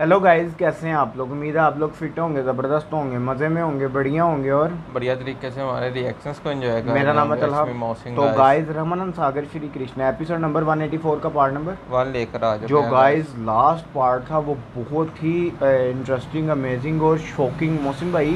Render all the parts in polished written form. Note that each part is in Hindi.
हेलो गाइस, कैसे हैं आप लोग। उम्मीद है आप लोग फिट होंगे, ज़बरदस्त होंगे, मज़े में होंगे, बढ़िया होंगे और बढ़िया तरीके से हमारे रिएक्शंस को एंजॉय कर मेरा रहे नाम है होंगे तलहा। इसमें मौसिन तो गाइस गाइस, रमन सागर श्री कृष्ण एपिसोड नंबर 184 का पार्ट नंबर वन लेकर आ चुके जो हैं गाइस लास्ट पार्ट था वो बहुत ही इंटरेस्टिंग, अमेजिंग और शॉकिंग। मौसम भाई,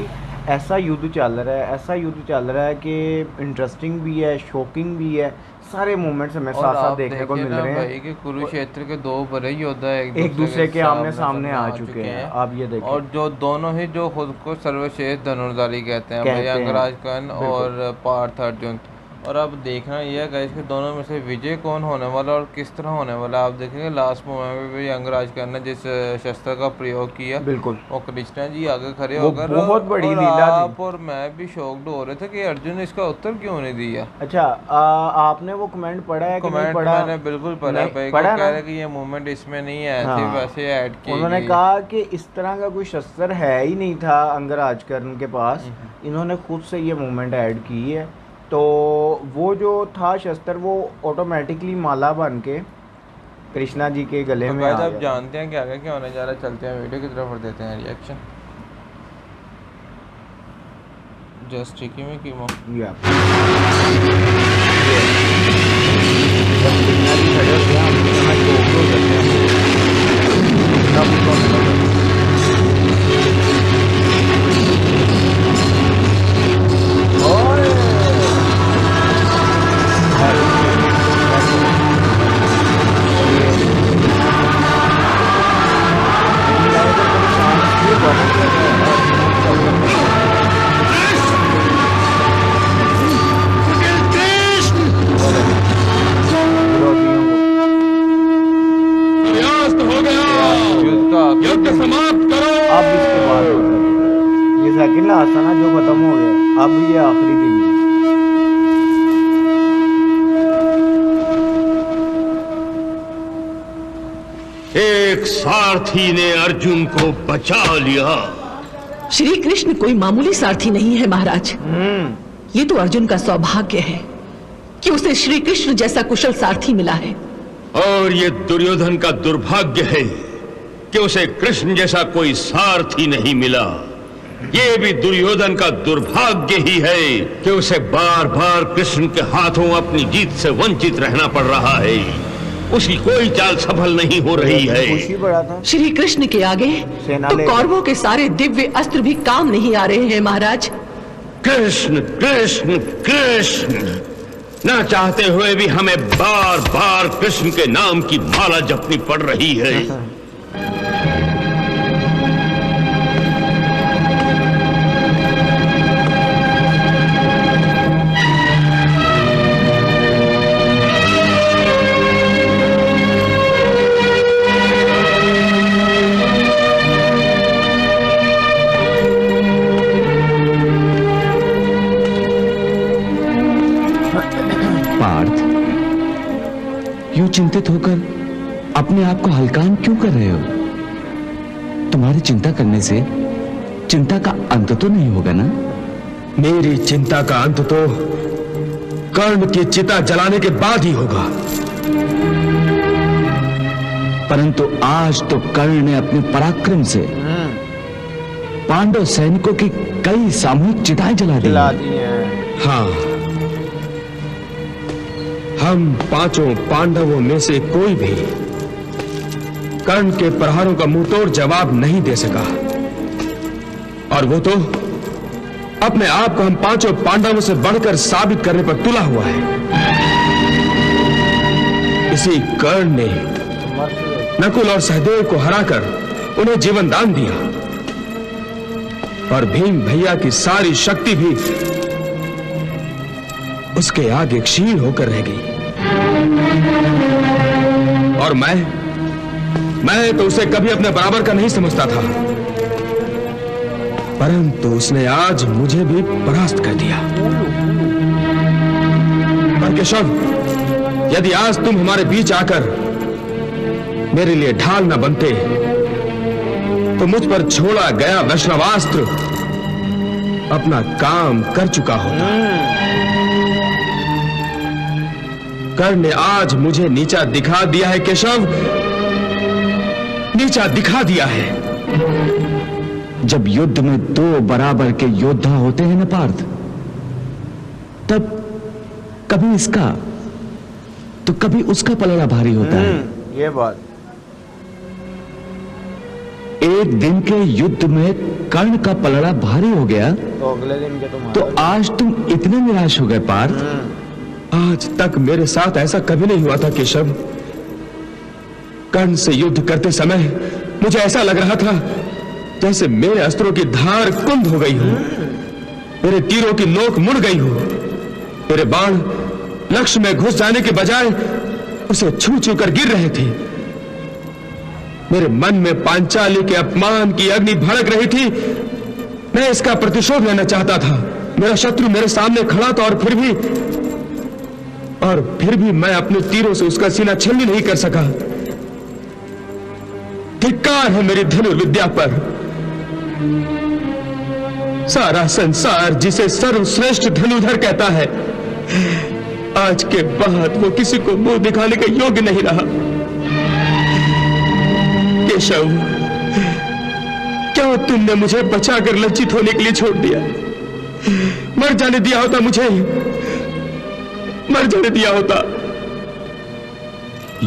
ऐसा युद्ध चल रहा है, ऐसा युद्ध चल रहा है कि इंटरेस्टिंग भी है, शॉकिंग भी है। सारे मोमेंट्स हमें और साथ साथ आप देखने को देखिए मिल ना रहे भाई हैं कि और कुरुक्षेत्र के दो बड़े योद्धा एक दूसरे के आमने सामने आ चुके हैं। आप ये देखें, और जो दोनों ही जो खुद को सर्वश्रेष्ठ धनुर्धारी कहते हैं भाई, कहते हैं अंगराज कर्ण बिल्कुल। और पार्थ अर्जुन। और अब देखना ये है गाइस कि दोनों में से विजय कौन होने वाला और किस तरह होने वाला। आप देखेंगे लास्ट मोमेंट में भी अंगराज कर्ण ने जिस शस्त्र का प्रयोग किया, बिल्कुल, वो कृष्णा जी आगे खड़े वो होकर बहुत बड़ी और लीला थी। आप और मैं भी शॉक्ड हो रहे थे कि अर्जुन ने इसका उत्तर क्यों नहीं दिया। अच्छा, आपने वो कमेंट पढ़ा है कि नहीं कमेंट पढ़ा? मैंने बिल्कुल पढ़ा है नहीं भाई, को पढ़ा कह ना। रहे कि ये मूवमेंट इसमें नहीं है, सिर्फ हाँ, वैसे ऐड की उन्होंने गई। कहा कि इस तरह का कोई शस्त्र है ही नहीं था अंगराज कर्ण के पास, इन्होंने खुद से ये मूवमेंट ऐड की है। तो वो जो था शस्त्र वो ऑटोमेटिकली माला बन के कृष्णा जी के गले तो में गाइस आ आप गया। जानते हैं कि आगे क्या होने जा रहा है, चलते हैं वीडियो की तरफ और देते हैं रिएक्शन। जस्ट टिकी में कीमो या जब कृष्णा जी खड़े होते हैं हम समय टोक हो जाते हैं ओए! सूर्यास्त हो गया। युद्ध का आखिरी यज्ञ दिन। समाप्त करो। अब इसके बाद होता है ये सेकंड लास्ट था ना जो खत्म हो गया, अब ये आखिरी दिन है। एक सारथी ने अर्जुन को बचा लिया। श्री कृष्ण कोई मामूली सारथी नहीं है महाराज। ये तो अर्जुन का सौभाग्य है कि उसे श्री कृष्ण जैसा कुशल सारथी मिला है। और ये दुर्योधन का दुर्भाग्य है कि उसे कृष्ण जैसा कोई सारथी नहीं मिला। ये भी दुर्योधन का दुर्भाग्य ही है कि उसे बार बार कृष्ण के हाथों अपनी जीत से वंचित रहना पड़ रहा है। उसकी कोई चाल सफल नहीं हो रही है। खुशी बड़ा था। श्री कृष्ण के आगे सेना तो ले कौरवों के सारे दिव्य अस्त्र भी काम नहीं आ रहे हैं महाराज। कृष्ण कृष्ण कृष्ण, न चाहते हुए भी हमें बार बार कृष्ण के नाम की माला जपनी पड़ रही है। पार्थ, यूं चिंतित होकर अपने आप को हल्कान क्यों कर रहे हो? तुम्हारी चिंता करने से चिंता का अंत तो नहीं होगा ना? मेरी चिंता का अंत तो कर्ण की चिता जलाने के बाद ही होगा। परंतु आज तो कर्ण ने अपने पराक्रम से पांडव सैनिकों की कई सामूहिक चिताएं जला दी। खिला दी हैं। हाँ, हम पांचों पांडवों में से कोई भी कर्ण के प्रहारों का मुंहतोड़ जवाब नहीं दे सका। और वो तो अपने आप को हम पांचों पांडवों से बढ़कर साबित करने पर तुला हुआ है। इसी कर्ण ने नकुल और सहदेव को हराकर उन्हें जीवन दान दिया और भीम भैया की सारी शक्ति भी उसके आगे क्षीण होकर रह गई। और मैं तो उसे कभी अपने बराबर का नहीं समझता था, परंतु उसने आज मुझे भी परास्त कर दिया। पर केशव, यदि आज तुम हमारे बीच आकर मेरे लिए ढाल न बनते तो मुझ पर छोड़ा गया वैष्णवास्त्र अपना काम कर चुका होता। कर्ण ने आज मुझे नीचा दिखा दिया है केशव, नीचा दिखा दिया है। जब युद्ध में दो बराबर के योद्धा होते हैं ना पार्थ, तब कभी इसका तो कभी उसका पलड़ा भारी होता है। ये बात। एक दिन के युद्ध में कर्ण का पलड़ा भारी हो गया तो अगले दिन के तो आज तुम इतने निराश हो गए पार्थ। आज तक मेरे साथ ऐसा कभी नहीं हुआ था केशव। कर्ण से युद्ध करते समय मुझे ऐसा लग रहा था जैसे मेरे अस्त्रों की धार कुंद हो गई हो, मेरे तीरों की नोक मुड़ गई हो, मेरे बाण लक्ष्य में घुस जाने के बजाय उसे छू छू कर गिर रहे थे। मेरे मन में पांचाली के अपमान की अग्नि भड़क रही थी। मैं इसका प्रतिशोध लेना चाहता था। मेरा शत्रु मेरे सामने खड़ा था और फिर भी मैं अपने तीरों से उसका सीना छलनी नहीं कर सका। धिक्कार है मेरी धनुर्विद्या पर। सारा संसार जिसे सर्वश्रेष्ठ धनुधर कहता है, आज के बाद वो किसी को मुंह दिखाने का योग्य नहीं रहा। केशव, क्या तुमने मुझे बचाकर लज्जित होने के लिए छोड़ दिया? मर जाने दिया होता, मुझे मर जाने दिया होता।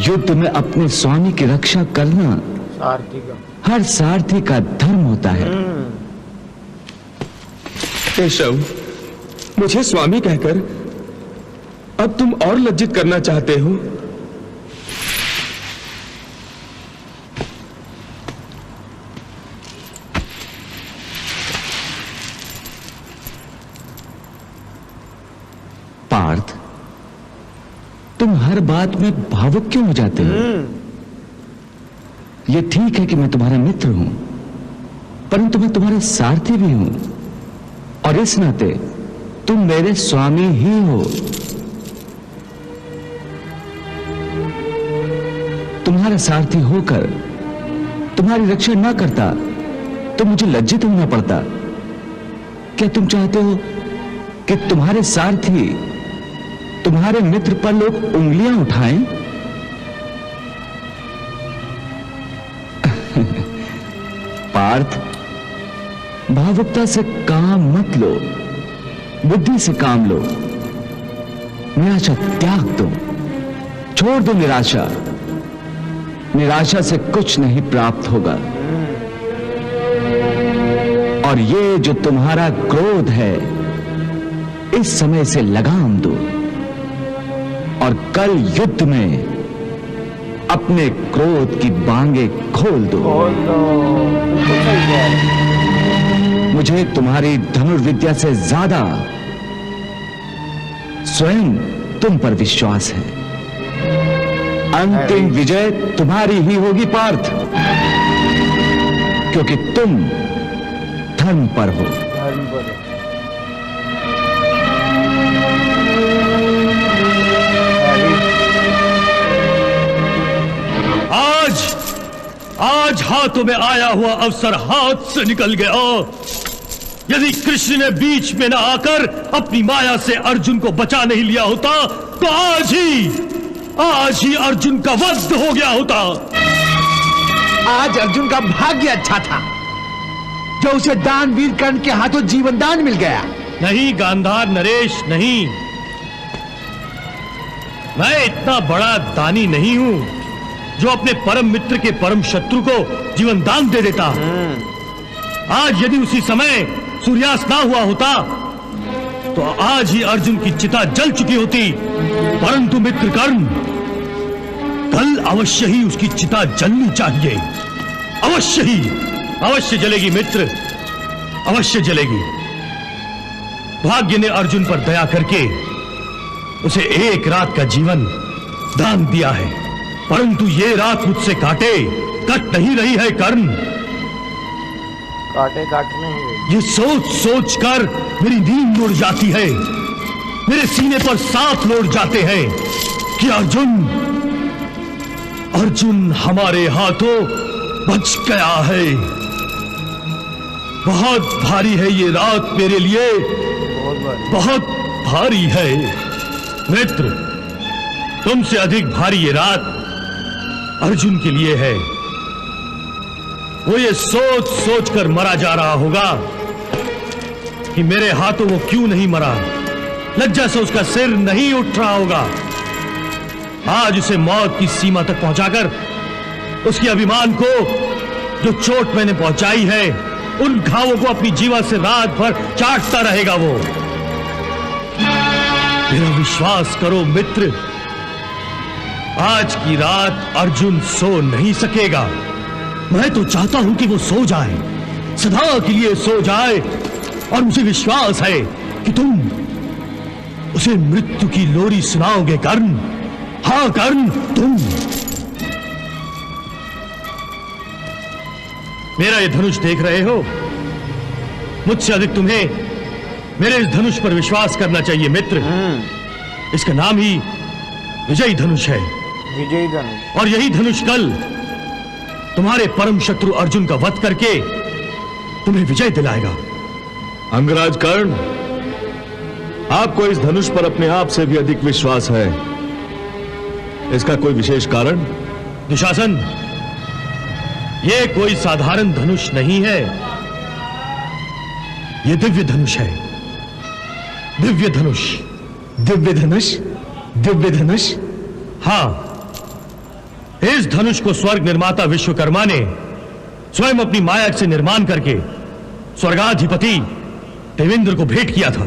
युद्ध में अपने स्वामी की रक्षा करना सारथी का, हर सारथी का धर्म होता है। केशव, मुझे स्वामी कहकर अब तुम और लज्जित करना चाहते हो? पार्थ, तुम हर बात में भावुक क्यों हो जाते हो? यह ठीक है कि मैं तुम्हारा मित्र हूं, परंतु मैं तुम्हारा सारथी भी हूं और इस नाते तुम मेरे स्वामी ही हो। तुम्हारा सारथी होकर तुम्हारी रक्षा ना करता तो मुझे लज्जित होना पड़ता। क्या तुम चाहते हो कि तुम्हारे सारथी, तुम्हारे मित्र पर लोग उंगलियां उठाएं? पार्थ, भावुकता से काम मत लो, बुद्धि से काम लो। निराशा त्याग दो, छोड़ दो निराशा। निराशा से कुछ नहीं प्राप्त होगा। और ये जो तुम्हारा क्रोध है, इस समय से लगाम दो और कल युद्ध में अपने क्रोध की बांगे खोल दो। मुझे तुम्हारी धनुर्विद्या से ज्यादा स्वयं तुम पर विश्वास है। अंतिम विजय तुम्हारी ही होगी पार्थ, क्योंकि तुम धर्म पर हो। आज हाथों में आया हुआ अवसर हाथ से निकल गया। यदि कृष्ण ने बीच में न आकर अपनी माया से अर्जुन को बचा नहीं लिया होता तो आज ही अर्जुन का वध हो गया होता। आज अर्जुन का भाग्य अच्छा था जो उसे दानवीर कर्ण के हाथों जीवन दान मिल गया। नहीं गांधार नरेश, नहीं, मैं इतना बड़ा दानी नहीं हूं जो अपने परम मित्र के परम शत्रु को जीवन दान दे देता। आज यदि उसी समय सूर्यास्त ना हुआ होता तो आज ही अर्जुन की चिता जल चुकी होती, परंतु मित्र कर्ण, कल अवश्य ही उसकी चिता जलनी चाहिए। अवश्य जलेगी मित्र, अवश्य जलेगी। भाग्य ने अर्जुन पर दया करके उसे एक रात का जीवन दान दिया है, परंतु ये रात मुझसे कट नहीं रही है कर्ण। काटने ही ये सोच कर मेरी नींद उड़ जाती है, मेरे सीने पर सांप लौट जाते हैं कि अर्जुन हमारे हाथों बच गया है। बहुत भारी है ये रात मेरे लिए, बहुत भारी है मित्र। तुमसे अधिक भारी ये रात अर्जुन के लिए है। वो ये सोच सोच कर मरा जा रहा होगा कि मेरे हाथों वो क्यों नहीं मरा। लज्जा से उसका सिर नहीं उठ रहा होगा। आज उसे मौत की सीमा तक पहुंचाकर उसके अभिमान को जो चोट मैंने पहुंचाई है, उन घावों को अपनी जीवा से रात भर चाटता रहेगा वो। मेरा विश्वास करो मित्र, आज की रात अर्जुन सो नहीं सकेगा। मैं तो चाहता हूं कि वो सो जाए, सदा के लिए सो जाए। और मुझे विश्वास है कि तुम उसे मृत्यु की लोरी सुनाओगे कर्ण। हाँ कर्ण, तुम। मेरा ये धनुष देख रहे हो, मुझसे अधिक तुम्हें मेरे इस धनुष पर विश्वास करना चाहिए मित्र। इसका नाम ही विजयी धनुष है। विजयी धनुष। और यही धनुष कल तुम्हारे परम शत्रु अर्जुन का वध करके तुम्हें विजय दिलाएगा। अंगराज कर्ण, आपको इस धनुष पर अपने आप से भी अधिक विश्वास है। इसका कोई विशेष कारण? दुशासन, ये कोई साधारण धनुष नहीं है, ये दिव्य धनुष है। दिव्य धनुष। दिव्य धनुष? दिव्य धनुष? हां, इस धनुष को स्वर्ग निर्माता विश्वकर्मा ने स्वयं अपनी माया से निर्माण करके स्वर्गाधिपति देवेंद्र को भेंट किया था।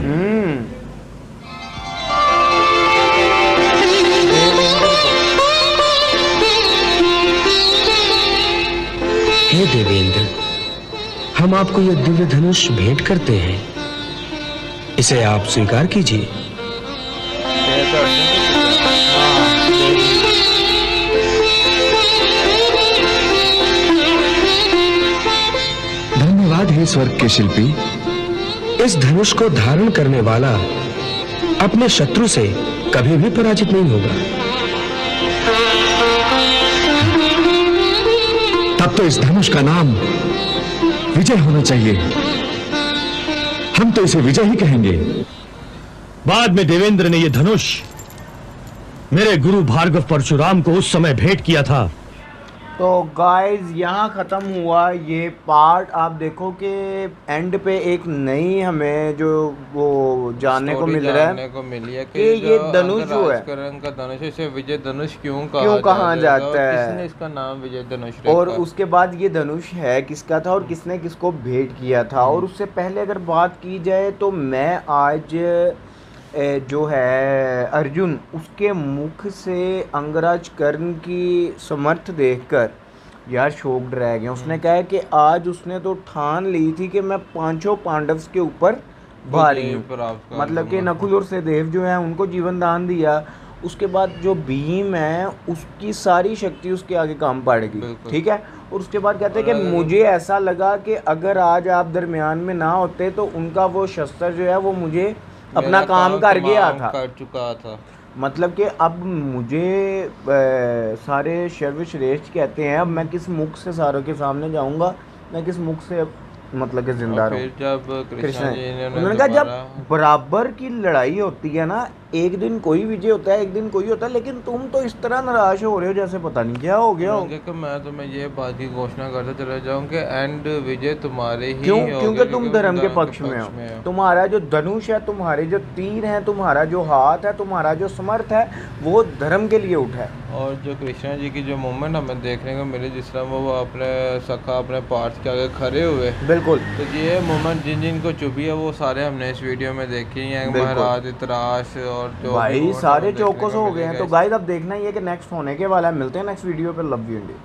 हे देवेंद्र, हम आपको यह दिव्य धनुष भेंट करते हैं, इसे आप स्वीकार कीजिए। धन्यवाद हे स्वर्ग के शिल्पी। इस धनुष को धारण करने वाला अपने शत्रु से कभी भी पराजित नहीं होगा। तब तो इस धनुष का नाम विजय होना चाहिए। हम तो इसे विजय ही कहेंगे। बाद में देवेंद्र ने यह धनुष मेरे गुरु भार्गव परशुराम को उस समय भेंट किया था। तो गाइस यहाँ ख़त्म हुआ ये पार्ट। आप देखो कि एंड पे एक नई हमें जो वो जानने को मिल रहा है कि ये धनुष जो है का धनुष, इसे विजय धनुष क्यों कहा जाता है, किसने इसका नाम विजय धनुष रखा? और उसके बाद ये धनुष है किसका था और किसने किसको भेंट किया था। और उससे पहले अगर बात की जाए तो मैं आज जो है अर्जुन, उसके मुख से अंगराज कर्ण की समर्थ देखकर यार शोक्ड रह गया। उसने कहा है कि आज उसने तो ठान ली थी कि मैं पांचों पांडव्स के ऊपर भारी हूँ। मतलब कि नकुल और सहदेव जो है उनको जीवन दान दिया। उसके बाद जो भीम है उसकी सारी शक्ति उसके आगे काम पड़ेगी, ठीक है। और उसके बाद कहते हैं कि मुझे ऐसा लगा कि अगर आज आप दरमियान में ना होते तो उनका वो शस्त्र जो है वो मुझे अपना काम कर गया था, कर चुका था। मतलब कि अब मुझे सारे सर्वश्रेष्ठ कहते हैं। अब मैं किस मुख से सारों के सामने जाऊंगा, मैं किस मुख से मतलब कि जिंदा रहूं। फिर जब कृष्ण जी ने उन्होंने कहा जब बराबर की लड़ाई होती है ना, एक दिन कोई विजय होता है एक दिन कोई होता है, लेकिन तुम तो इस तरह नाराज हो रहे हो जैसे पता नहीं क्या हो गया हो। कि मैं तुम्हें ये बात की घोषणा करते चले जाऊं कि एंड विजय तुम्हारे ही क्यों? क्योंकि तुम धर्म के पक्ष में हो। तुम्हारा जो धनुष है, तुम्हारे जो तीर हैं, तुम्हारा जो हाथ है, तुम्हारा जो समर्थ है वो धर्म के लिए उठा है। और जो कृष्णा जी की जो मूवमेंट हमें देखने को मिली, जिस तरह वो अपने सखा अपने पार्थ के आगे खड़े हुए, बिल्कुल। तो ये मूवमेंट जिन जिन को चुभी है वो सारे हमने इस वीडियो में देखी हैं। महाराज इतराश और जो भाई सारे चौकस हो गए हैं। तो गाइस अब देखना ही है कि नेक्स्ट होने के वाला है। मिलते हैं नेक्स्ट वीडियो पे। Love you India.